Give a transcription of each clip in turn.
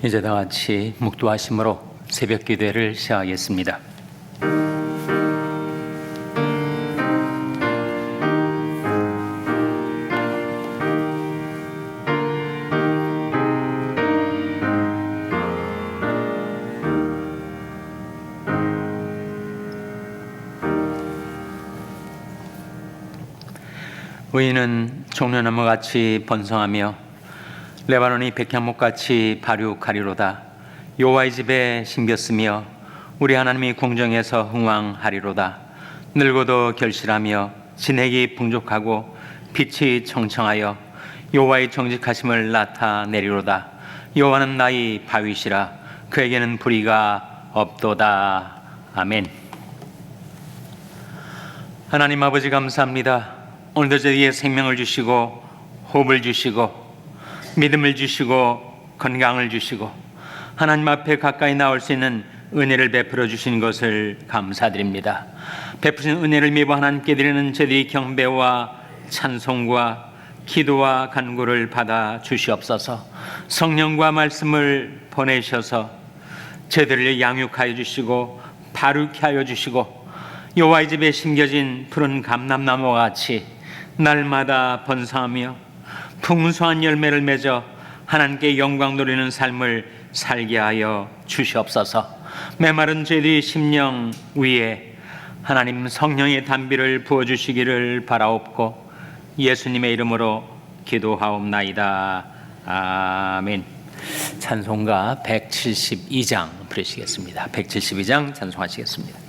이제 다 같이 묵도하심으로 새벽 기도회를 시작하겠습니다. 의인은 종려나무같이 번성하며 레바논이 백향목같이 발육하리로다. 여호와의 집에 심겼으며 우리 하나님이 궁정에서 흥왕하리로다. 늙어도 결실하며 진액이 풍족하고 빛이 청청하여 여호와의 정직하심을 나타내리로다. 여호와는 나의 바위시라. 그에게는 불의가 없도다. 아멘. 하나님 아버지 감사합니다. 오늘도 저희에게 생명을 주시고 호흡을 주시고 믿음을 주시고 건강을 주시고 하나님 앞에 가까이 나올 수 있는 은혜를 베풀어 주신 것을 감사드립니다. 베푸신 은혜를 미워 하나님께 드리는 저희의 경배와 찬송과 기도와 간구를 받아 주시옵소서. 성령과 말씀을 보내셔서 저희들을 양육하여 주시고 바르게 하여 주시고 여호와의 집에 심겨진 푸른 감람나무와 같이 날마다 번성하며 풍성한 열매를 맺어 하나님께 영광 돌리는 삶을 살게 하여 주시옵소서. 메마른 저희들의 심령 위에 하나님 성령의 단비를 부어주시기를 바라옵고 예수님의 이름으로 기도하옵나이다. 아멘. 찬송가 172장 부르시겠습니다. 172장 찬송하시겠습니다.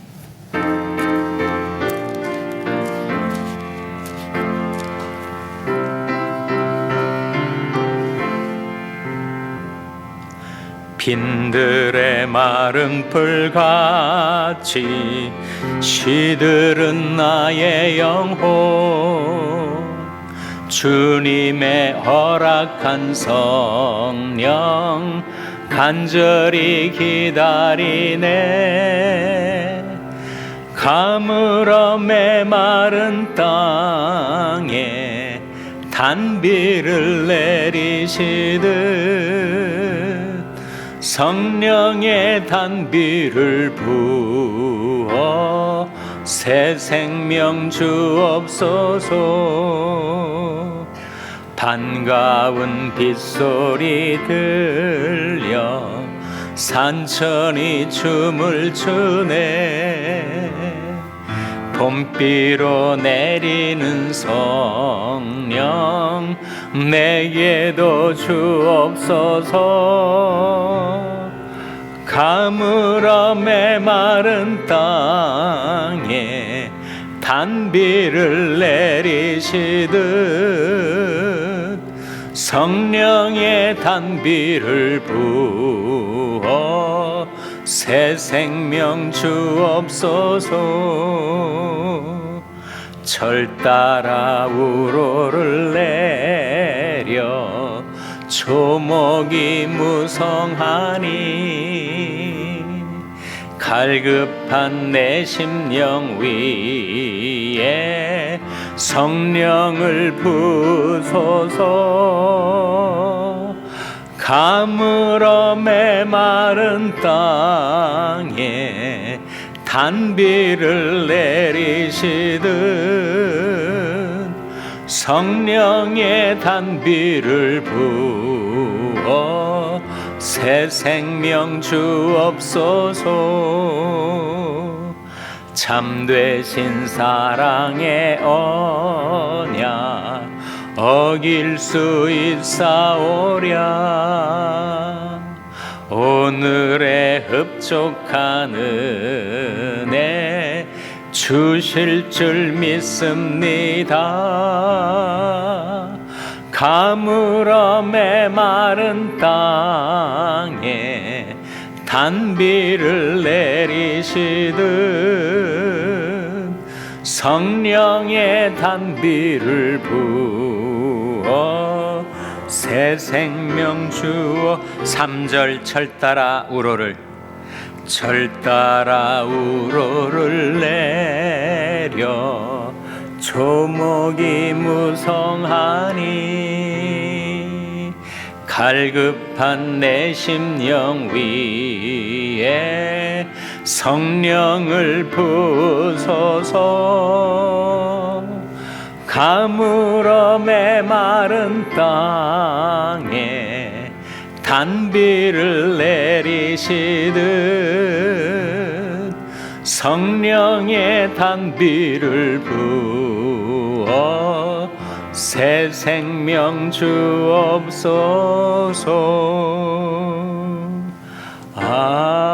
빈들의 마른 풀같이 시들은 나의 영혼, 주님의 허락한 성령 간절히 기다리네. 가물어 메마른 땅에 단비를 내리시듯 성령의 단비를 부어 새 생명 주옵소서. 반가운 빗소리 들려 산천이 춤을 추네. 봄비로 내리는 성령 내게도 주옵소서. 가물어 메마른 땅에 단비를 내리시듯 성령의 단비를 부어 새 생명 주옵소서. 철 따라 우로를 내려 초목이 무성하니 갈급한 내 심령 위에 성령을 부소서. 가물어 메마른 땅에 단비를 내리시듯 성령의 단비를 부어 새 생명 주옵소서. 참되신 사랑의 언약 어길 수 있사오랴. 오늘의 흡족한 은혜 주실 줄 믿습니다. 가물어 메마른 땅에 단비를 내리시듯 성령의 단비를 부어 새 생명 주어. 3절 철 따라 우로를 내려 초목이 무성하니 갈급한 내 심령 위에 성령을 부소서. 가물어 메마른 땅에 단비를 내리시듯 성령의 단비를 부어 새 생명 주옵소서. 아멘.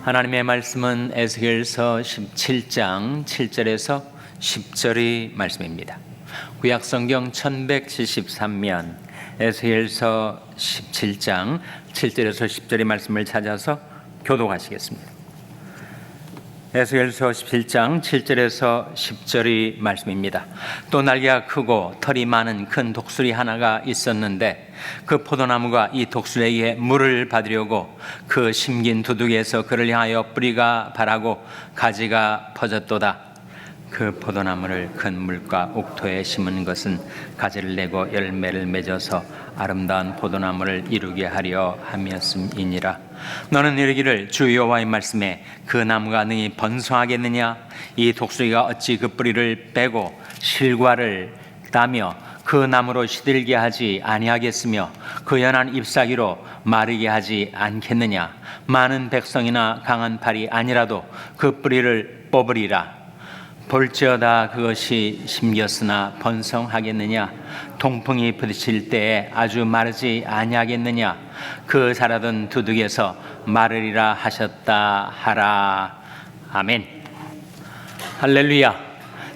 하나님의 말씀은 에스겔서 17장 7절에서 10절의 말씀입니다. 구약성경 1173면 에스겔서 17장 7절에서 10절의 말씀을 찾아서 교독하시겠습니다. 에스겔서 17장 7절에서 10절의 말씀입니다. 또 날개가 크고 털이 많은 큰 독수리 하나가 있었는데 그 포도나무가 이 독수리에게 물을 받으려고 그 심긴 두둑에서 그를 향하여 뿌리가 바라고 가지가 퍼졌도다. 그 포도나무를 큰 물가 옥토에 심은 것은 가지를 내고 열매를 맺어서 아름다운 포도나무를 이루게 하려 함이었음이니라. 너는 이르기를 주 여호와의 말씀에 그 나무가 능히 번성하겠느냐? 이 독수리가 어찌 그 뿌리를 빼고 실과를 따며 그 나무로 시들게 하지 아니하겠으며 그 연한 잎사귀로 마르게 하지 않겠느냐? 많은 백성이나 강한 팔이 아니라도 그 뿌리를 뽑으리라. 볼지어다 그것이 심겼으나 번성하겠느냐? 동풍이 부딪힐 때에 아주 마르지 아니하겠느냐? 그 자라던 두둑에서 마르리라 하셨다 하라. 아멘. 할렐루야.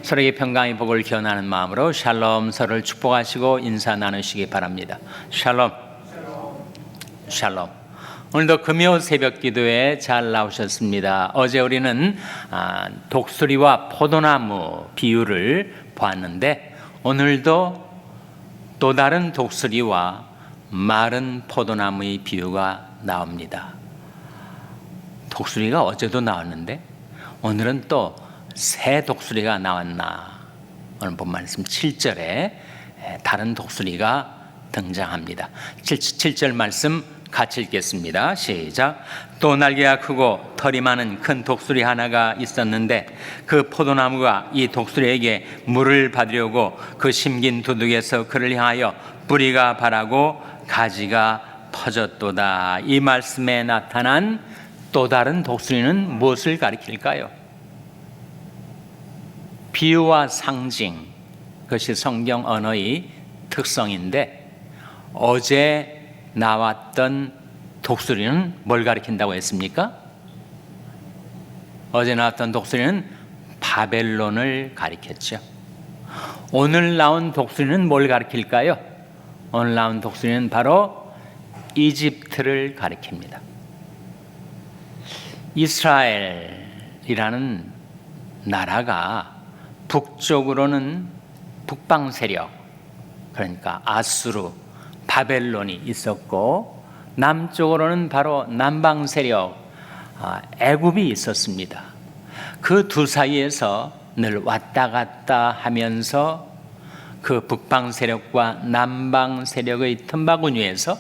서로에게 평강의 복을 기원하는 마음으로 샬롬, 서로를 축복하시고 인사 나누시기 바랍니다. 샬롬. 샬롬. 오늘도 금요 새벽 기도에 잘 나오셨습니다. 어제 우리는 독수리와 포도나무 비유를 보았는데 오늘도 또 다른 독수리와 마른 포도나무의 비유가 나옵니다. 독수리가 어제도 나왔는데 오늘은 또 새 독수리가 나왔나. 오늘 본 말씀 7절에 다른 독수리가 등장합니다. 7절 말씀 같이 읽겠습니다. 시작. 또 날개가 크고 털이 많은 큰 독수리 하나가 있었는데 그 포도나무가 이 독수리에게 물을 받으려고 그 심긴 두둑에서 그를 향하여 뿌리가 바라고 가지가 퍼졌도다. 이 말씀에 나타난 또 다른 독수리는 무엇을 가리킬까요? 비유와 상징, 그것이 성경 언어의 특성인데 어제 나왔던 독수리는 뭘 가리킨다고 했습니까? 어제 나왔던 독수리는 바벨론을 가리켰죠. 오늘 나온 독수리는 뭘 가리킬까요? 오늘 나온 독수리는 바로 이집트를 가리킵니다. 이스라엘이라는 나라가 북쪽으로는 북방 세력, 그러니까 아수르, 바벨론이 있었고 남쪽으로는 바로 남방 세력 애굽이 있었습니다. 그 두 사이에서 늘 왔다 갔다 하면서 그 북방 세력과 남방 세력의 틈바구니에서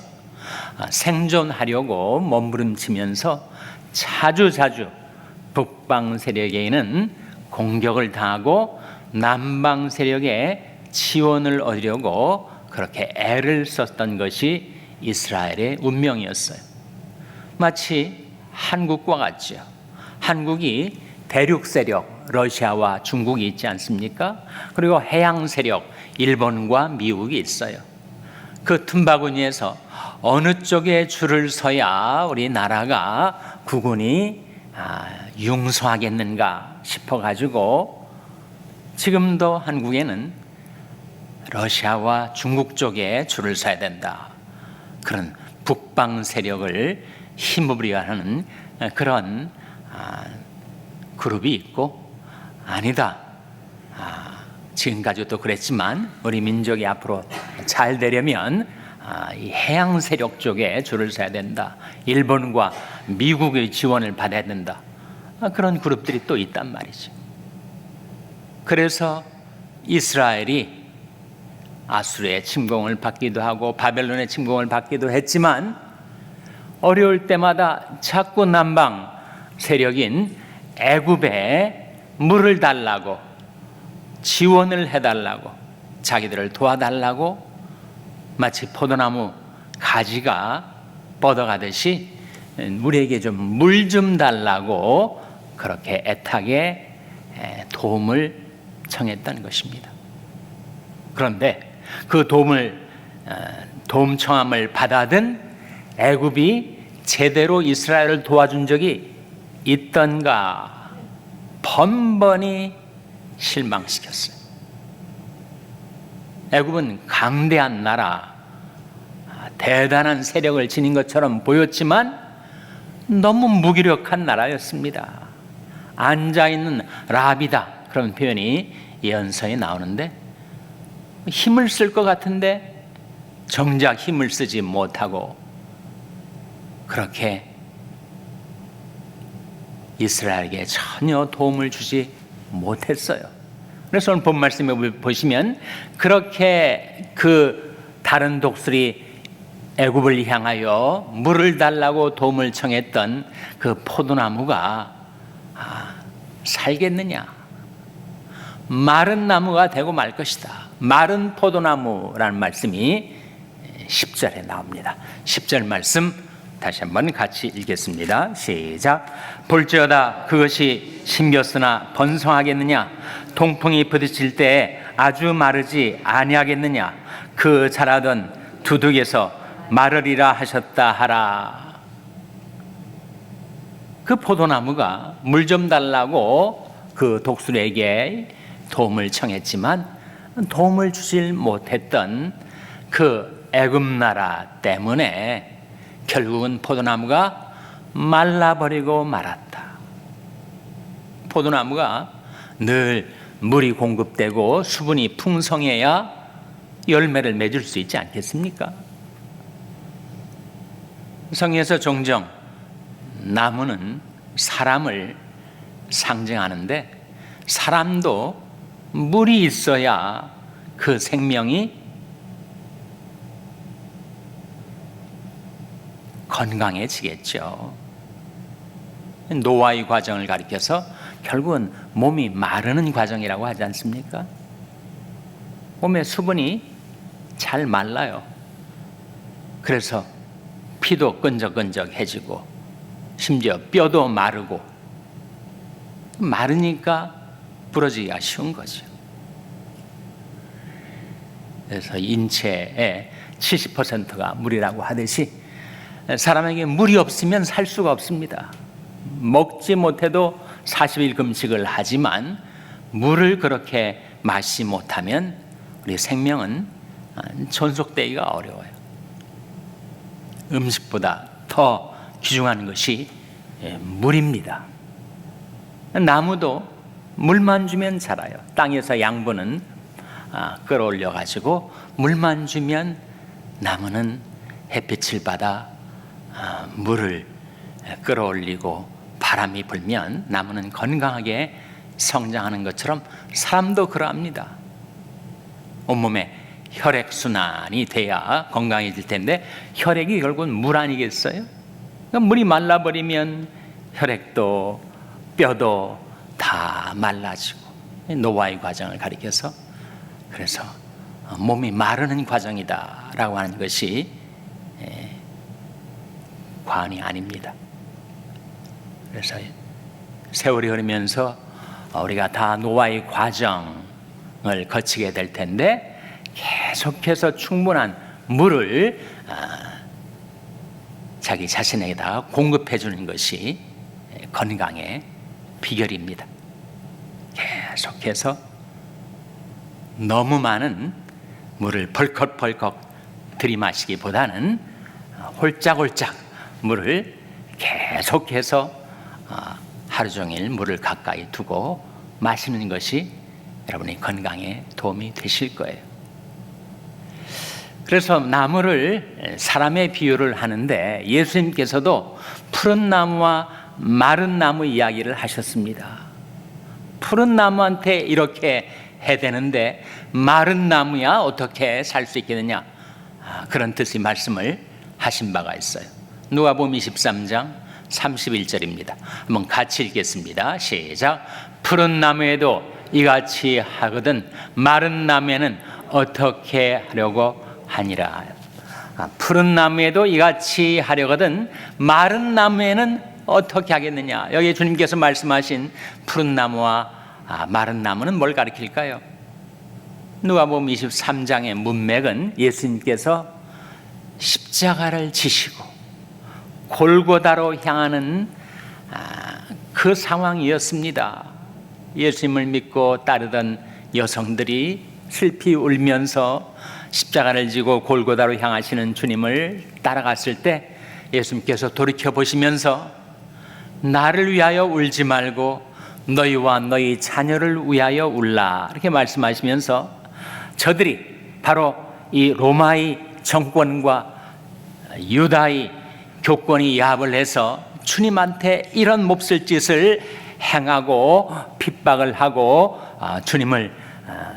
생존하려고 몸부림치면서 자주자주 북방 세력에는 공격을 당하고 남방 세력에 지원을 얻으려고 그렇게 애를 썼던 것이 이스라엘의 운명이었어요. 마치 한국과 같죠. 한국이 대륙 세력 러시아와 중국이 있지 않습니까? 그리고 해양 세력 일본과 미국이 있어요. 그 틈바구니에서 어느 쪽에 줄을 서야 우리 나라가 국군이 융성하겠는가 싶어가지고 지금도 한국에는 러시아와 중국 쪽에 줄을 서야 된다. 그런 북방 세력을 힘입으려 하는 그런 그룹이 있고, 아니다. 지금까지도 그랬지만 우리 민족이 앞으로 잘 되려면 이 해양 세력 쪽에 줄을 서야 된다. 일본과 미국의 지원을 받아야 된다. 그런 그룹들이 또 있단 말이죠. 그래서 이스라엘이 아수르의 침공을 받기도 하고 바벨론의 침공을 받기도 했지만 어려울 때마다 자꾸 남방 세력인 애굽에 물을 달라고, 지원을 해달라고, 자기들을 도와달라고 마치 포도나무 가지가 뻗어가듯이 우리에게 좀 물 좀 달라고 그렇게 애타게 도움을 청했던 것입니다. 그런데 그 도움 청함을 받아든 애굽이 제대로 이스라엘을 도와준 적이 있던가? 번번이 실망시켰어요. 애굽은 강대한 나라, 대단한 세력을 지닌 것처럼 보였지만 너무 무기력한 나라였습니다. 앉아있는 라비다, 그런 표현이 예언서에 나오는데 힘을 쓸 것 같은데 정작 힘을 쓰지 못하고 그렇게 이스라엘에게 전혀 도움을 주지 못했어요. 그래서 오늘 본 말씀에 보시면 그렇게 그 다른 독수리 애굽을 향하여 물을 달라고 도움을 청했던 그 포도나무가 살겠느냐? 마른 나무가 되고 말 것이다. 마른 포도나무라는 말씀이 10절에 나옵니다. 10절 말씀 다시 한번 같이 읽겠습니다. 시작. 볼지어다 그것이 심겼으나 번성하겠느냐? 동풍이 부딪힐 때에 아주 마르지 아니하겠느냐? 그 자라던 두둑에서 마르리라 하셨다 하라. 그 포도나무가 물 좀 달라고 그 독수리에게 도움을 청했지만 도움을 주질 못했던 그 애굽 나라 때문에 결국은 포도나무가 말라버리고 말았다. 포도나무가 늘 물이 공급되고 수분이 풍성해야 열매를 맺을 수 있지 않겠습니까? 성경에서 종종 나무는 사람을 상징하는데 사람도 물이 있어야 그 생명이 건강해지겠죠. 노화의 과정을 가리켜서 결국은 몸이 마르는 과정이라고 하지 않습니까? 몸의 수분이 잘 말라요. 그래서 피도 끈적끈적해지고 심지어 뼈도 마르고 마르니까 부러지기가 쉬운 거죠. 그래서 인체의 70%가 물이라고 하듯이 사람에게 물이 없으면 살 수가 없습니다. 먹지 못해도 40일 금식을 하지만 물을 그렇게 마시지 못하면 우리 생명은 존속되기가 어려워요. 음식보다 더 귀중한 것이 물입니다. 나무도 물만 주면 자라요. 땅에서 양분은 끌어올려 가지고 물만 주면 나무는 햇빛을 받아 물을 끌어올리고 바람이 불면 나무는 건강하게 성장하는 것처럼 사람도 그러합니다. 온몸에 혈액순환이 돼야 건강해질 텐데 혈액이 결국은 물 아니겠어요? 그러니까 물이 말라버리면 혈액도 뼈도 다 말라지고 노화의 과정을 가리켜서 그래서 몸이 마르는 과정이다라고 하는 것이 과언이 아닙니다. 그래서 세월이 흐르면서 우리가 다 노화의 과정을 거치게 될 텐데 계속해서 충분한 물을 자기 자신에게다 공급해 주는 것이 건강의 비결입니다. 계속해서 너무 많은 물을 벌컥벌컥 들이마시기보다는 홀짝홀짝 물을 계속해서 하루 종일 물을 가까이 두고 마시는 것이 여러분의 건강에 도움이 되실 거예요. 그래서 나무를 사람의 비유를 하는데 예수님께서도 푸른 나무와 마른 나무 이야기를 하셨습니다. 푸른 나무한테 이렇게 해대는데 마른 나무야 어떻게 살 수 있겠느냐, 그런 뜻의 말씀을 하신 바가 있어요. 누가복음 23장 31절입니다. 한번 같이 읽겠습니다. 시작. 푸른 나무에도 이같이 하거든 마른 나무에는 어떻게 하려고 하니라. 푸른 나무에도 이같이 하려거든 마른 나무에는 어떻게 하겠느냐. 여기 주님께서 말씀하신 푸른 나무와 마른 나무는 뭘 가리킬까요? 누가복음 23장의 문맥은 예수님께서 십자가를 지시고 골고다로 향하는 그 상황이었습니다. 예수님을 믿고 따르던 여성들이 슬피 울면서 십자가를 지고 골고다로 향하시는 주님을 따라갔을 때 예수님께서 돌이켜 보시면서 나를 위하여 울지 말고 너희와 너희 자녀를 위하여 울라, 이렇게 말씀하시면서 저들이 바로 이 로마의 정권과 유다의 교권이 야합을 해서 주님한테 이런 몹쓸 짓을 행하고 핍박을 하고 주님을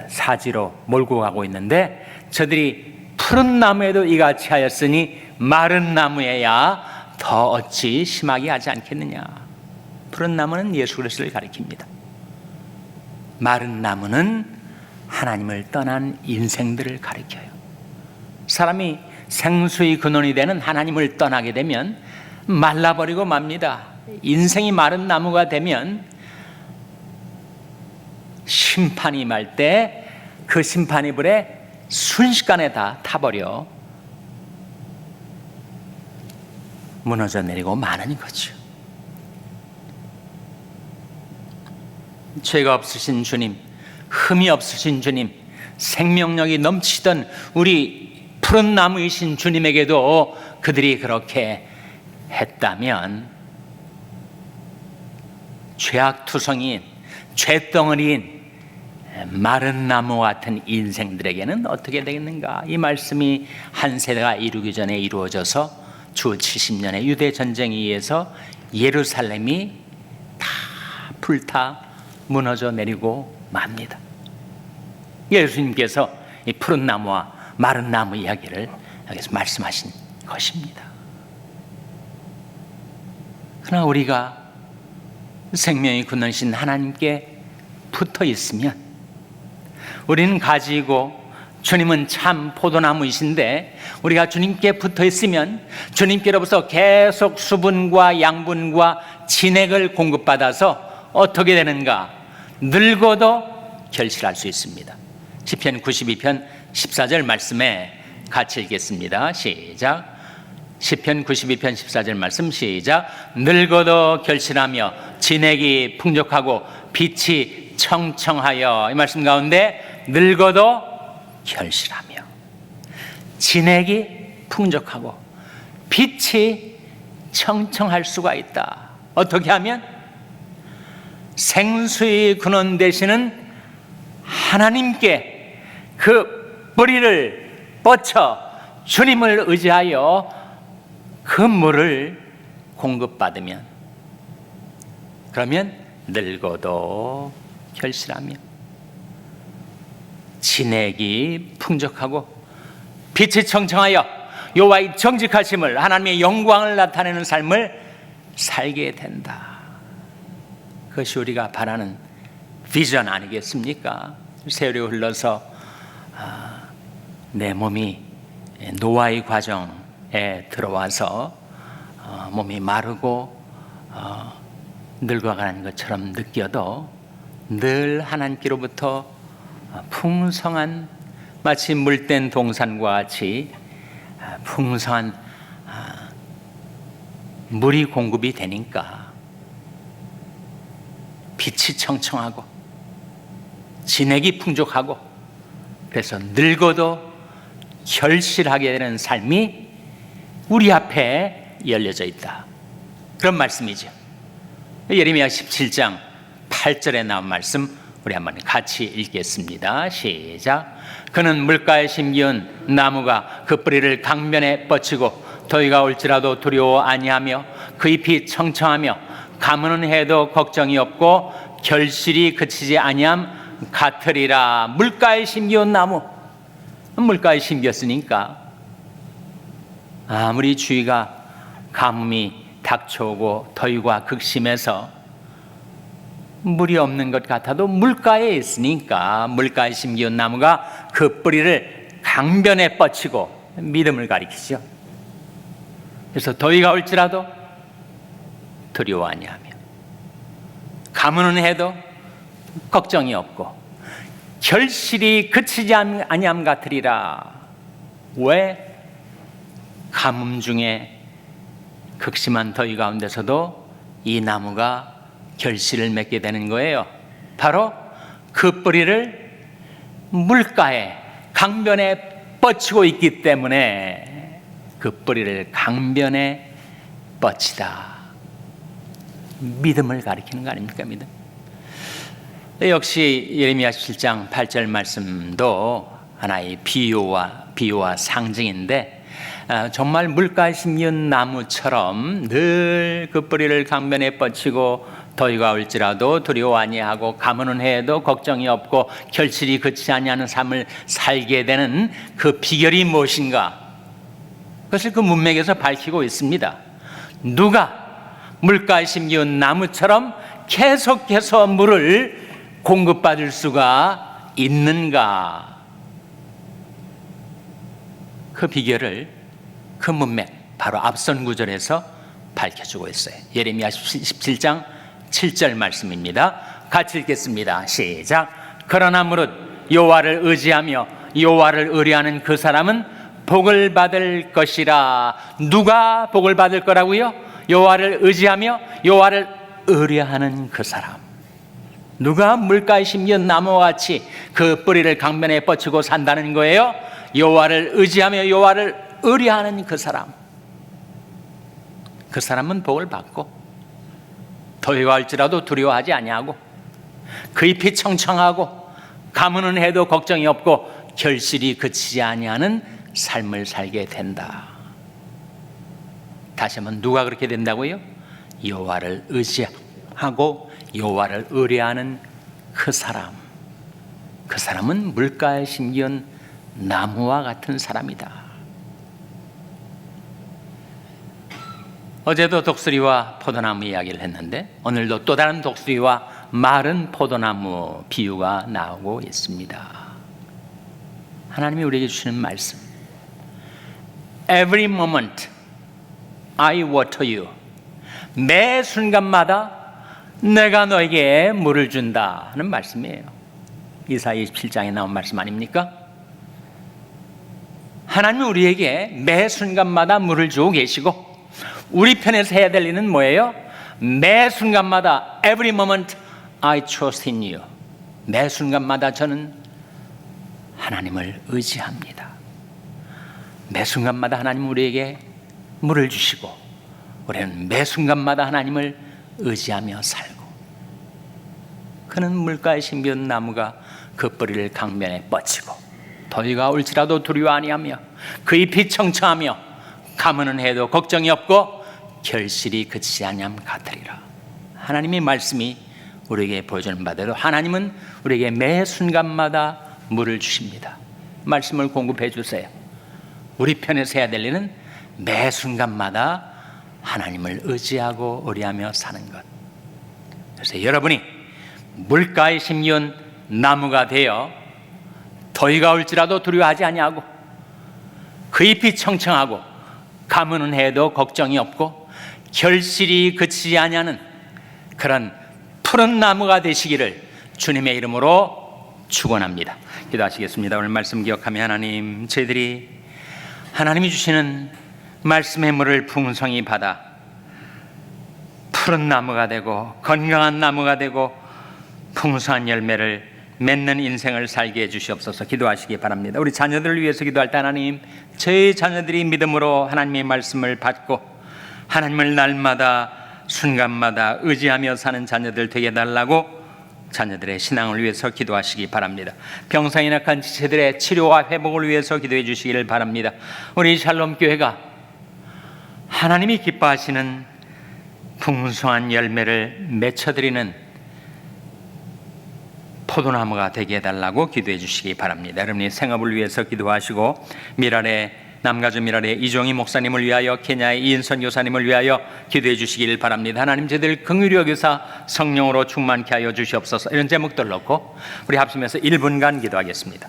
사지로 몰고 가고 있는데, 저들이 푸른 나무에도 이같이 하였으니 마른 나무에야 더 어찌 심하게 하지 않겠느냐. 푸른 나무는 예수 그리스도를 가리킵니다. 마른 나무는 하나님을 떠난 인생들을 가리켜요. 사람이 생수의 근원이 되는 하나님을 떠나게 되면 말라버리고 맙니다. 인생이 마른 나무가 되면 심판이 말 때 그 심판의 불에 순식간에 다 타버려 무너져 내리고 마는 거죠. 죄가 없으신 주님, 흠이 없으신 주님, 생명력이 넘치던 우리 푸른 나무이신 주님에게도 그들이 그렇게 했다면 죄악투성인 죄덩어리인 마른 나무 같은 인생들에게는 어떻게 되겠는가. 이 말씀이 한 세대가 이루기 전에 이루어져서 주 70년의 유대 전쟁에 의해서 예루살렘이 다 불타 무너져 내리고 맙니다. 예수님께서 이 푸른 나무와 마른 나무 이야기를 여기서 말씀하신 것입니다. 그러나 우리가 생명의 근원이신 하나님께 붙어 있으면, 우리는 가지고 주님은 참 포도나무이신데 우리가 주님께 붙어 있으면 주님께로부터 계속 수분과 양분과 진액을 공급받아서 어떻게 되는가? 늙어도 결실할 수 있습니다. 시편 92편 14절 말씀에 같이 읽겠습니다. 시작. 시편 92편 14절 말씀 시작. 늙어도 결실하며 진액이 풍족하고 빛이 청청하여, 이 말씀 가운데 늙어도 결실하며 진액이 풍족하고 빛이 청청할 수가 있다. 어떻게 하면? 생수의 근원 되시는 하나님께 그 뿌리를 뻗쳐 주님을 의지하여 그 물을 공급받으면, 그러면 늙어도 결실하며 진액이 풍족하고 빛이 청청하여 여호와의 정직하심을, 하나님의 영광을 나타내는 삶을 살게 된다. 그것이 우리가 바라는 비전 아니겠습니까? 세월이 흘러서 내 몸이 노화의 과정에 들어와서 몸이 마르고 늙어가는 것처럼 느껴도 늘 하나님께로부터 풍성한, 마치 물된 동산과 같이 풍성한 물이 공급이 되니까 빛이 청청하고 진액이 풍족하고, 그래서 늙어도 결실하게 되는 삶이 우리 앞에 열려져 있다. 그런 말씀이죠. 예레미야 17장 8절에 나온 말씀 우리 한번 같이 읽겠습니다. 시작. 그는 물가에 심기운 나무가 그 뿌리를 강변에 뻗치고 더위가 올지라도 두려워 아니하며 그 잎이 청청하며 가무는 해도 걱정이 없고 결실이 그치지 아니함 같으리라. 물가에 심기운 나무, 물가에 심겼으니까 아무리 주위가 가뭄이 닥쳐오고 더위가 극심해서 물이 없는 것 같아도 물가에 있으니까 물가에 심기운 나무가 그 뿌리를 강변에 뻗치고 믿음을 가리키죠. 그래서 더위가 올지라도 두려워 아니하며 가뭄은 해도 걱정이 없고 결실이 그치지 아니함 같으리라. 왜? 가뭄 중에 극심한 더위 가운데서도 이 나무가 결실을 맺게 되는 거예요. 바로 그 뿌리를 물가에 강변에 뻗치고 있기 때문에 그 뿌리를 강변에 뻗치다. 믿음을 가리키는 거 아닙니까? 믿음. 역시 예레미야 17장 8절 말씀도 하나의 비유와 상징인데 정말 물가에 심은 나무처럼 늘 그 뿌리를 강변에 뻗치고 더위가 올지라도 두려워 아니하고 가뭄은 해도 걱정이 없고 결실이 그치지 아니하는 삶을 살게 되는 그 비결이 무엇인가? 그것을 그 문맥에서 밝히고 있습니다. 누가 물가에 심은 나무처럼 계속해서 물을 공급받을 수가 있는가? 그 비결을 그 문맥 바로 앞선 구절에서 밝혀주고 있어요. 예레미야 17장 7절 말씀입니다. 같이 읽겠습니다. 시작. 그러나 무릇 여호와를 의지하며 여호와를 의뢰하는 그 사람은 복을 받을 것이라. 누가 복을 받을 거라고요? 여호와를 의지하며 여호와를 의뢰하는 그 사람. 누가 물가에 심은 나무와 같이 그 뿌리를 강변에 뻗치고 산다는 거예요? 여호와를 의지하며 여호와를 의뢰하는 그 사람. 그 사람은 복을 받고 더위가 올지라도 두려워하지 아니하고 그 잎이 청청하고 가뭄은 해도 걱정이 없고 결실이 그치지 아니하는 삶을 살게 된다. 다시 한번 누가 그렇게 된다고요? 여호와를 의지하고 여호와를 의뢰하는 그 사람. 그 사람은 물가에 심기운 나무와 같은 사람이다. 어제도 독수리와 포도나무 이야기를 했는데 오늘도 또 다른 독수리와 마른 포도나무 비유가 나오고 있습니다. 하나님이 우리에게 주시는 말씀, Every moment I water you. 매 순간마다 내가 너에게 물을 준다 하는 말씀이에요. 이사야 27장에 나온 말씀 아닙니까? 하나님은 우리에게 매 순간마다 물을 주고 계시고 우리 편에서 해야 될 일은 뭐예요? 매 순간마다 Every moment I trust in you. 매 순간마다 저는 하나님을 의지합니다. 매 순간마다 하나님은 우리에게 물을 주시고 우리는 매 순간마다 하나님을 의지하며 살고 그는 물가에 심은 나무가 그 뿌리를 강변에 뻗치고 더위가 올지라도 두려워 아니하며 그 잎이 청청하며 가뭄은 해도 걱정이 없고 결실이 그치지 아니함 같으리라. 하나님의 말씀이 우리에게 보여주는 바대로 하나님은 우리에게 매 순간마다 물을 주십니다. 말씀을 공급해 주세요. 우리 편에서 해야 될 일은 매 순간마다 하나님을 의지하고 의뢰하며 사는 것. 그래서 여러분이 물가에 심은 나무가 되어 더위가 올지라도 두려워하지 아니하고 그 잎이 청청하고 가뭄은 해도 걱정이 없고 결실이 그치지 아니하는 그런 푸른 나무가 되시기를 주님의 이름으로 축원합니다. 기도하시겠습니다. 오늘 말씀 기억하며 하나님, 저희들이 하나님이 주시는 말씀의 물을 풍성히 받아 푸른 나무가 되고 건강한 나무가 되고 풍성한 열매를 맺는 인생을 살게 해주시옵소서. 기도하시기 바랍니다. 우리 자녀들을 위해서 기도할 때 하나님, 저희 자녀들이 믿음으로 하나님의 말씀을 받고 하나님을 날마다 순간마다 의지하며 사는 자녀들 되게 해달라고 자녀들의 신앙을 위해서 기도하시기 바랍니다. 병상에 낙한 지체들의 치료와 회복을 위해서 기도해 주시기를 바랍니다. 우리 샬롬 교회가 하나님이 기뻐하시는 풍성한 열매를 맺혀드리는 포도나무가 되게 해달라고 기도해 주시기 바랍니다. 여러분이 생업을 위해서 기도하시고 미랄의 남가주 미랄의 이종희 목사님을 위하여 케냐의 이인선 교사님을 위하여 기도해 주시길 바랍니다. 하나님 저희들 긍휼히 여기사 성령으로 충만케 하여 주시옵소서. 이런 제목들 넣고 우리 합심해서 1분간 기도하겠습니다.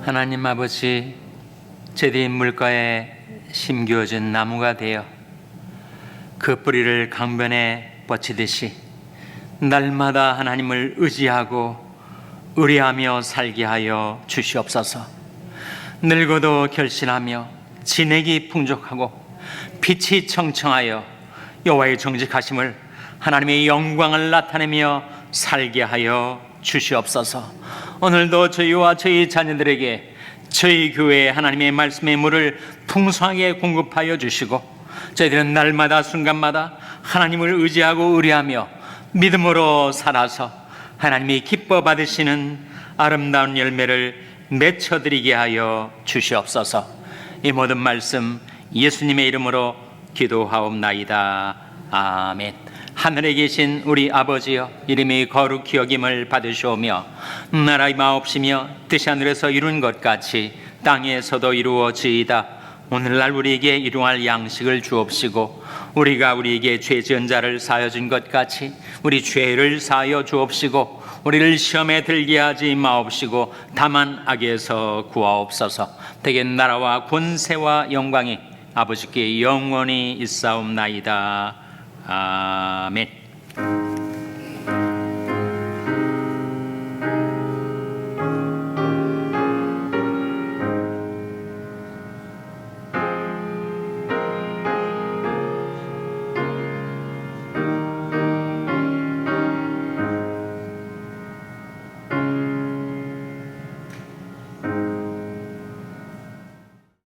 하나님 아버지, 저희들이 물가에 심겨진 나무가 되어 그 뿌리를 강변에 뻗치듯이 날마다 하나님을 의지하고 의뢰하며 살게 하여 주시옵소서. 늙어도 결실하며 진액이 풍족하고 빛이 청청하여 여호와의 정직하심을, 하나님의 영광을 나타내며 살게 하여 주시옵소서. 오늘도 저희와 저희 자녀들에게 저희 교회에 하나님의 말씀의 물을 풍성하게 공급하여 주시고 저희들은 날마다 순간마다 하나님을 의지하고 의뢰하며 믿음으로 살아서 하나님이 기뻐 받으시는 아름다운 열매를 맺어드리게 하여 주시옵소서. 이 모든 말씀 예수님의 이름으로 기도하옵나이다. 아멘. 하늘에 계신 우리 아버지여, 이름이 거룩히 여김을 받으시오며 나라의 마옵시며 뜻이 하늘에서 이룬 것 같이 땅에서도 이루어지이다. 오늘날 우리에게 일용할 양식을 주옵시고 우리가 우리에게 죄 지은 자를 사하여 준 것 같이 우리 죄를 사하여 주옵시고 우리를 시험에 들게 하지 마옵시고 다만 악에서 구하옵소서. 대개 나라와 권세와 영광이 아버지께 영원히 있사옵나이다. 아멘.